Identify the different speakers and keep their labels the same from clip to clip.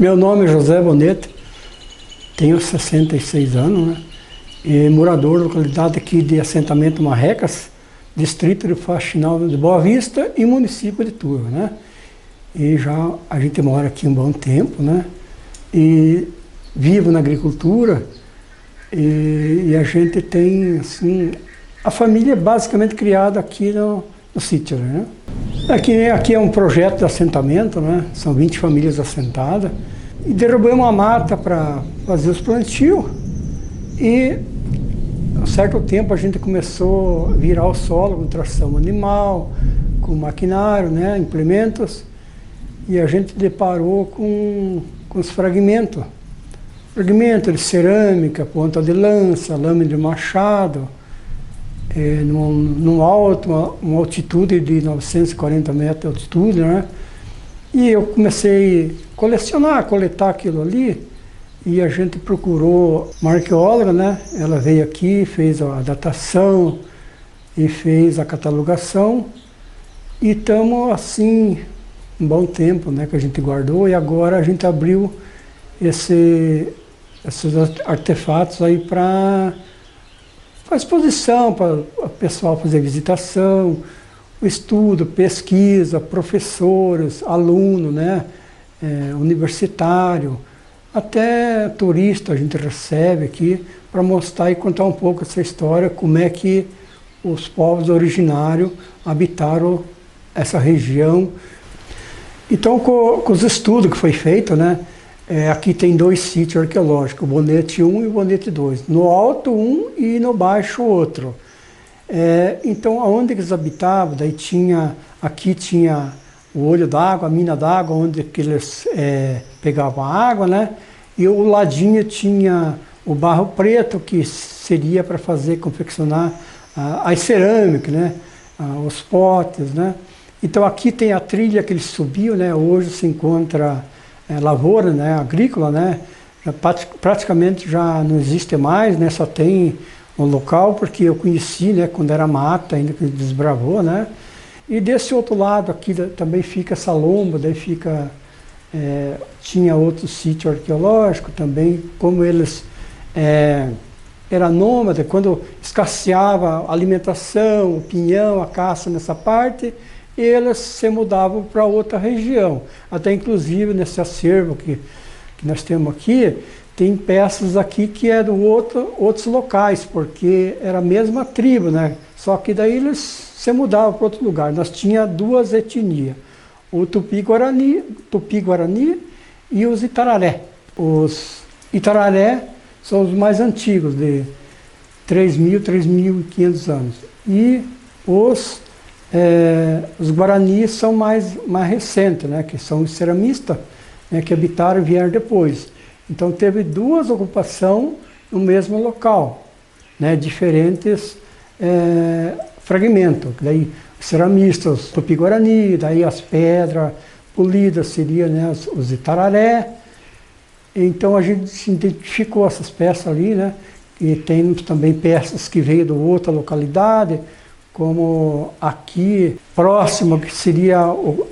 Speaker 1: Meu nome é José Bonete, tenho 66 anos, né? E morador da localidade aqui de assentamento Marrecas, distrito de Faxinal de Boa Vista e município de Turva, né? E já a gente mora aqui um bom tempo, né? E vivo na agricultura e a gente tem, assim, a família basicamente criada aqui no sítio, né? Aqui é um projeto de assentamento, né? São 20 famílias assentadas. E derrubamos uma mata para fazer os plantios e, a certo tempo, a gente começou a virar o solo com tração animal, com maquinário, né? Implementos, e a gente deparou com os fragmentos. Fragmentos de cerâmica, ponta de lança, lâmina de machado, uma altitude de 940 metros de altitude, né? E eu comecei a colecionar, coletar aquilo ali, e a gente procurou uma arqueóloga, né? Ela veio aqui, fez a datação e fez a catalogação, e estamos assim, um bom tempo, né, que a gente guardou, e agora a gente abriu esses artefatos aí para exposição, para o pessoal fazer visitação, o estudo, pesquisa, professores, aluno, né, universitário, até turista a gente recebe aqui para mostrar e contar um pouco essa história, como é que os povos originários habitaram essa região. Então, com os estudos que foi feito, né, aqui tem 2 sítios arqueológicos, o Bonete 1 e o Bonete 2. No alto um e no baixo outro. Então, aonde eles habitavam, daí aqui tinha o olho d'água, a mina d'água, onde que eles pegavam a água, né? E o ladinho tinha o barro preto, que seria para confeccionar as cerâmicas, né? Os potes, né? Então, aqui tem a trilha que eles subiam, né? Hoje se encontra lavoura, né, agrícola, né, praticamente já não existe mais, né, só tem um local, porque eu conheci, né, quando era mata, ainda que desbravou, né, e desse outro lado aqui também fica essa lomba, daí fica, tinha outro sítio arqueológico também, como eles era nômade, quando escasseava a alimentação, o pinhão, a caça nessa parte, eles se mudavam para outra região. Até inclusive nesse acervo que nós temos aqui, tem peças aqui que é de outros locais, porque era a mesma tribo, né? Só que daí eles se mudavam para outro lugar. Nós tínhamos 2 etnias, o Tupi-Guarani e os Itararé. Os Itararé são os mais antigos, de 3.000, 3.500 anos. E os Guaranis são mais recentes, né, que são os ceramistas, né, que habitaram e vieram depois. Então teve 2 ocupações no mesmo local, né, diferentes fragmentos. Daí os ceramistas, os Tupi-Guarani, daí as pedras polidas seriam, né, os Itararé. Então a gente identificou essas peças ali, né, e tem também peças que veio de outra localidade, como aqui próximo, que seria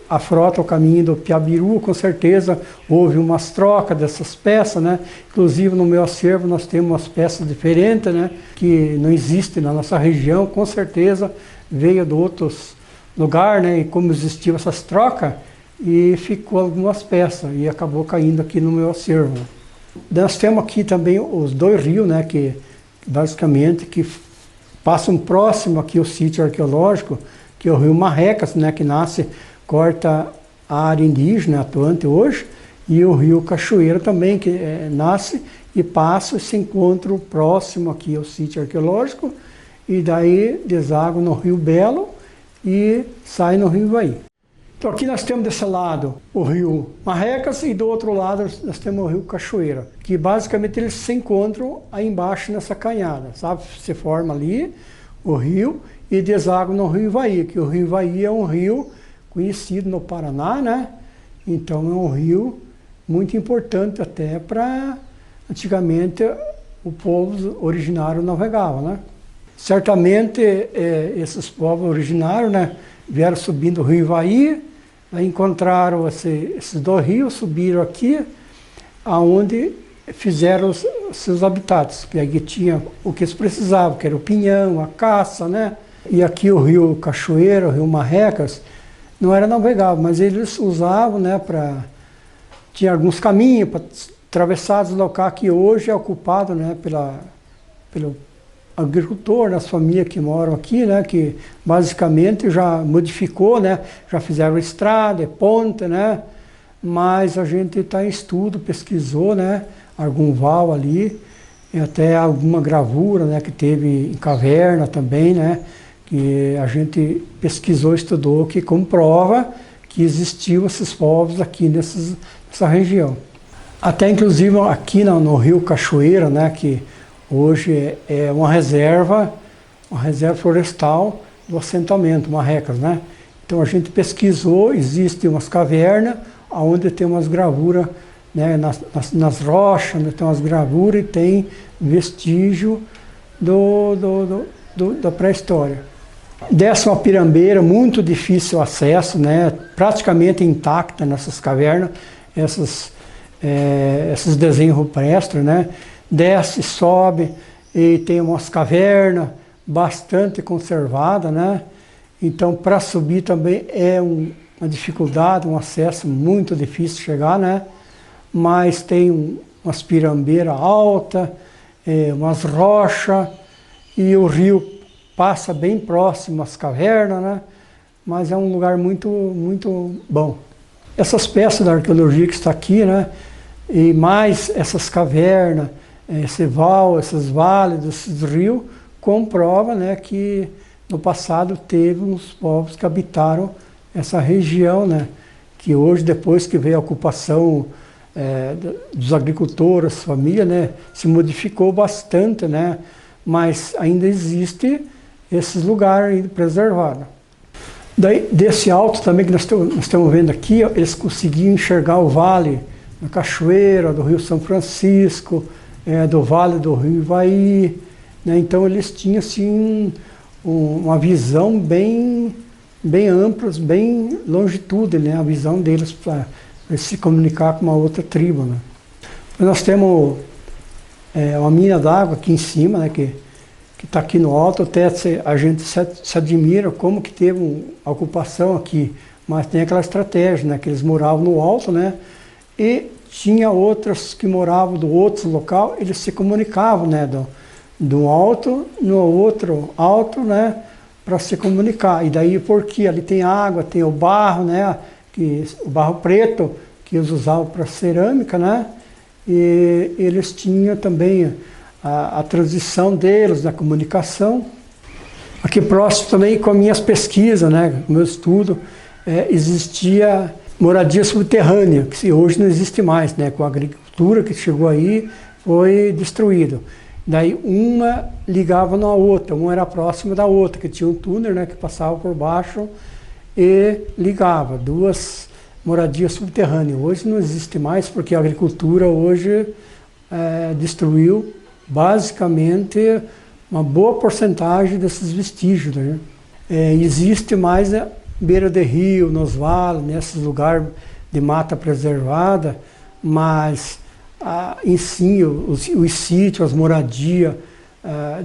Speaker 1: a frota, o caminho do Piabiru, com certeza houve umas trocas dessas peças, né? Inclusive no meu acervo nós temos umas peças diferentes, né? Que não existem na nossa região, com certeza veio de outros lugares, né? E como existiam essas trocas, e ficou algumas peças, e acabou caindo aqui no meu acervo. Nós temos aqui também os 2 rios, né? Que basicamente passam próximo aqui o sítio arqueológico, que é o rio Marrecas, né, que corta a área indígena atuante hoje, e o rio Cachoeira também, que nasce e passa e se encontra próximo aqui ao sítio arqueológico, e daí deságua no rio Belo e sai no rio Ivaí. Então aqui nós temos desse lado o rio Marrecas e do outro lado nós temos o rio Cachoeira, que basicamente eles se encontram aí embaixo nessa canhada, sabe? Se forma ali o rio e deságua no rio Ivaí, que o rio Ivaí é um rio conhecido no Paraná, né? Então é um rio muito importante até para, antigamente, o povo originário navegava, né? Certamente esses povos originários, né, vieram subindo o rio Ivaí, aí encontraram esses 2 rios, subiram aqui aonde fizeram os seus habitats, que aí tinha o que eles precisavam, que era o pinhão, a caça, né? E aqui o rio Cachoeira, o rio Marrecas, não era navegável, mas eles usavam, né, tinha alguns caminhos para atravessar, deslocar, que hoje é ocupado, né, pelo agricultor, as famílias que moram aqui, né, que basicamente já modificou, né, já fizeram estrada, ponte, né, mas a gente está em estudo, pesquisou, né, algum val ali, e até alguma gravura, né, que teve em caverna também, né, que a gente pesquisou, estudou, que comprova que existiam esses povos aqui nessa região. Até inclusive aqui no rio Cachoeira, né, que hoje é uma reserva florestal do assentamento, Marrecas, né? Então a gente pesquisou, existem umas cavernas, onde tem umas gravuras, né, nas rochas, né, tem umas gravuras e tem vestígio da pré-história. Desce uma pirambeira, muito difícil acesso, né, praticamente intacta nessas cavernas, esses desenhos rupestres, né? Desce, sobe e tem umas cavernas bastante conservadas, né? Então, para subir também é uma dificuldade, um acesso muito difícil de chegar, né? Mas tem umas pirambeiras altas, umas rochas, e o rio passa bem próximo às cavernas, né? Mas é um lugar muito, muito bom. Essas peças da arqueologia que está aqui, né? E mais essas cavernas, esse val, esses vales, esses rios, comprova, né, que no passado teve uns povos que habitaram essa região, né, que hoje, depois que veio a ocupação dos agricultores, família, né, se modificou bastante, né, mas ainda existe esses lugares preservados. Daí, desse alto também que nós estamos vendo aqui, ó, eles conseguiam enxergar o vale da Cachoeira, do Rio São Francisco, do Vale do Rio Ivaí, né? Então eles tinham assim, uma visão bem ampla, bem longitude, né? A visão deles para se comunicar com uma outra tribo, né? Nós temos uma mina d'água aqui em cima, né? Que está aqui no alto, até a gente se admira como que teve a ocupação aqui, mas tem aquela estratégia, né? Que eles moravam no alto, né? E tinha outros que moravam do outro local, eles se comunicavam, né, do alto no outro alto, né, para se comunicar. E daí porque ali tem água, tem o barro, né, o barro preto que eles usavam para cerâmica, né, e eles tinham também a transição deles na comunicação. Aqui próximo também com as minhas pesquisas, né, o meu estudo, existia moradia subterrânea, que hoje não existe mais, né? Com a agricultura que chegou aí, foi destruído. Daí uma ligava na outra, uma era próxima da outra, que tinha um túnel, né, que passava por baixo e ligava, duas moradias subterrâneas. Hoje não existe mais, porque a agricultura hoje destruiu basicamente uma boa porcentagem desses vestígios, né? Existe mais beira de rio, nos vales, nesses lugares de mata preservada, mas em si, os sítios, as moradias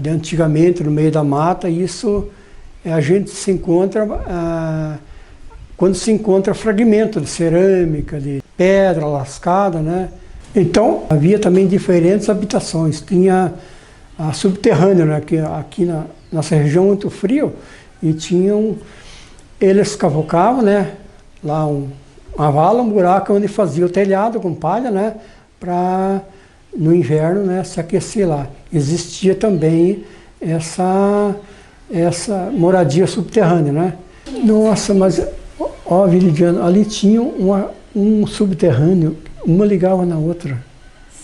Speaker 1: de antigamente no meio da mata, isso a gente se encontra quando se encontra fragmento de cerâmica, de pedra lascada, né? Então havia também diferentes habitações. Tinha a subterrânea, né? Que aqui na nossa região muito frio, e tinham eles cavocavam, né, lá uma vala, um buraco onde fazia o telhado com palha, né, para no inverno, né, se aquecer lá. Existia também essa moradia subterrânea, né. Nossa, mas ó, Viridiano, ali tinha um subterrâneo, uma ligava na outra.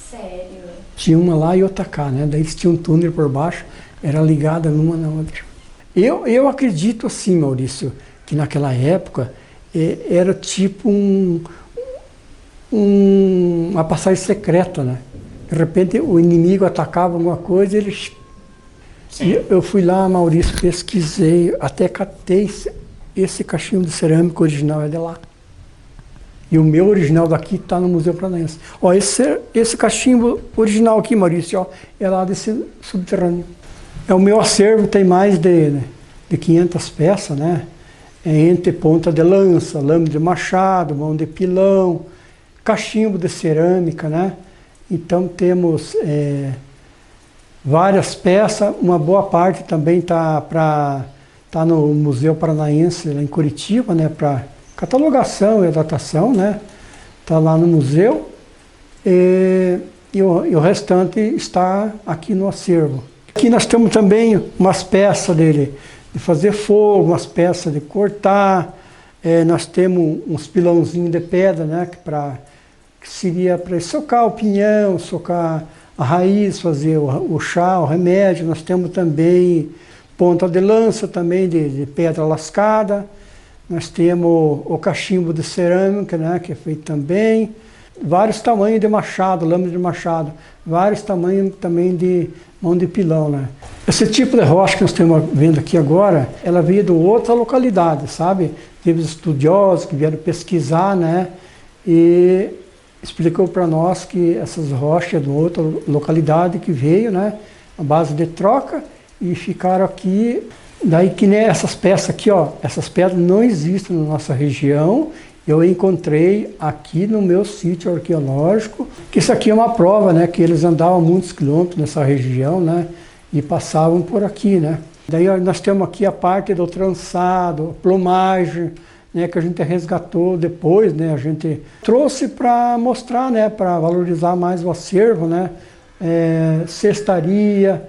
Speaker 2: Sério?
Speaker 1: Tinha uma lá e outra cá, né, daí eles tinham um túnel por baixo, era ligada numa na outra. Eu acredito assim, Maurício, que naquela época era tipo uma passagem secreta, né? De repente o inimigo atacava alguma coisa e eles... Eu fui lá, Maurício, pesquisei, até catei esse cachimbo de cerâmica original, é de lá. E o meu original daqui está no Museu Paranaense. Ó, esse cachimbo original aqui, Maurício, ó, é lá desse subterrâneo. É o meu acervo, tem mais de 500 peças, né? É entre ponta de lança, lâmina de machado, mão de pilão, cachimbo de cerâmica, né? Então temos várias peças, uma boa parte também tá no Museu Paranaense, lá em Curitiba, né? Para catalogação e datação, né? Está lá no museu e o restante está aqui no acervo. Aqui nós temos também umas peças de fazer fogo, umas peças de cortar, nós temos uns pilãozinhos de pedra, né? Que seria para socar o pinhão, socar a raiz, fazer o chá, o remédio. Nós temos também ponta de lança também de pedra lascada. Nós temos o cachimbo de cerâmica, né, que é feito também. Vários tamanhos de machado, lâmina de machado. Vários tamanhos também de mão de pilão, né. Esse tipo de rocha que nós estamos vendo aqui agora, ela veio de outra localidade, sabe? Teve estudiosos que vieram pesquisar, né, e explicou para nós que essas rochas de outra localidade que veio, né, a base de troca, e ficaram aqui. Daí que nem essas peças aqui, ó, essas pedras não existem na nossa região. Eu encontrei aqui no meu sítio arqueológico, que isso aqui é uma prova, né, que eles andavam muitos quilômetros nessa região, né, e passavam por aqui, né. Daí ó, nós temos aqui a parte do trançado, plumagem, né, que a gente resgatou depois, né, a gente trouxe para mostrar, né, para valorizar mais o acervo, né, cestaria,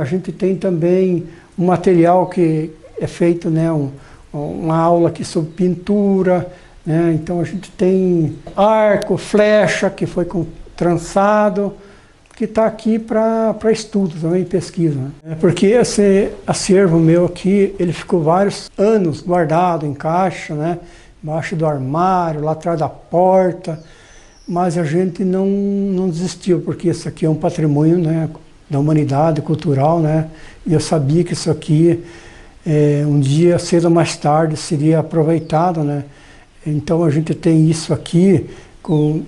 Speaker 1: a gente tem também um material que é feito, né, uma aula aqui sobre pintura, né, então a gente tem arco, flecha que foi trançado, que está aqui para estudo também, pesquisa. Né? Porque esse acervo meu aqui, ele ficou vários anos guardado em caixa, né, embaixo do armário, lá atrás da porta, mas a gente não desistiu, porque isso aqui é um patrimônio, né, da humanidade, cultural, né? E eu sabia que isso aqui, um dia, cedo ou mais tarde, seria aproveitado, né? Então a gente tem isso aqui,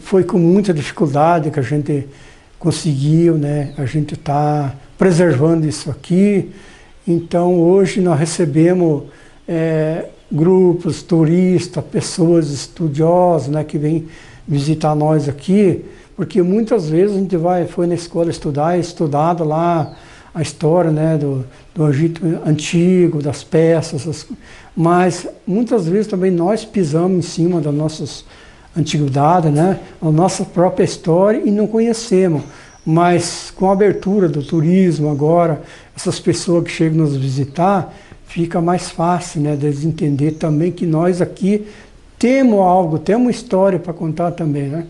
Speaker 1: foi com muita dificuldade que a gente conseguiu, né? A gente está preservando isso aqui. Então hoje nós recebemos grupos, turistas, pessoas estudiosas, né? Que vêm visitar nós aqui, porque muitas vezes a gente foi na escola estudar, estudado lá a história, né, do Egito Antigo, das peças, mas muitas vezes também nós pisamos em cima das nossas antiguidades, né, a nossa própria história e não conhecemos. Mas com a abertura do turismo agora, essas pessoas que chegam nos visitar, fica mais fácil, né, deles entender também que nós aqui temos algo, temos uma história para contar também, né.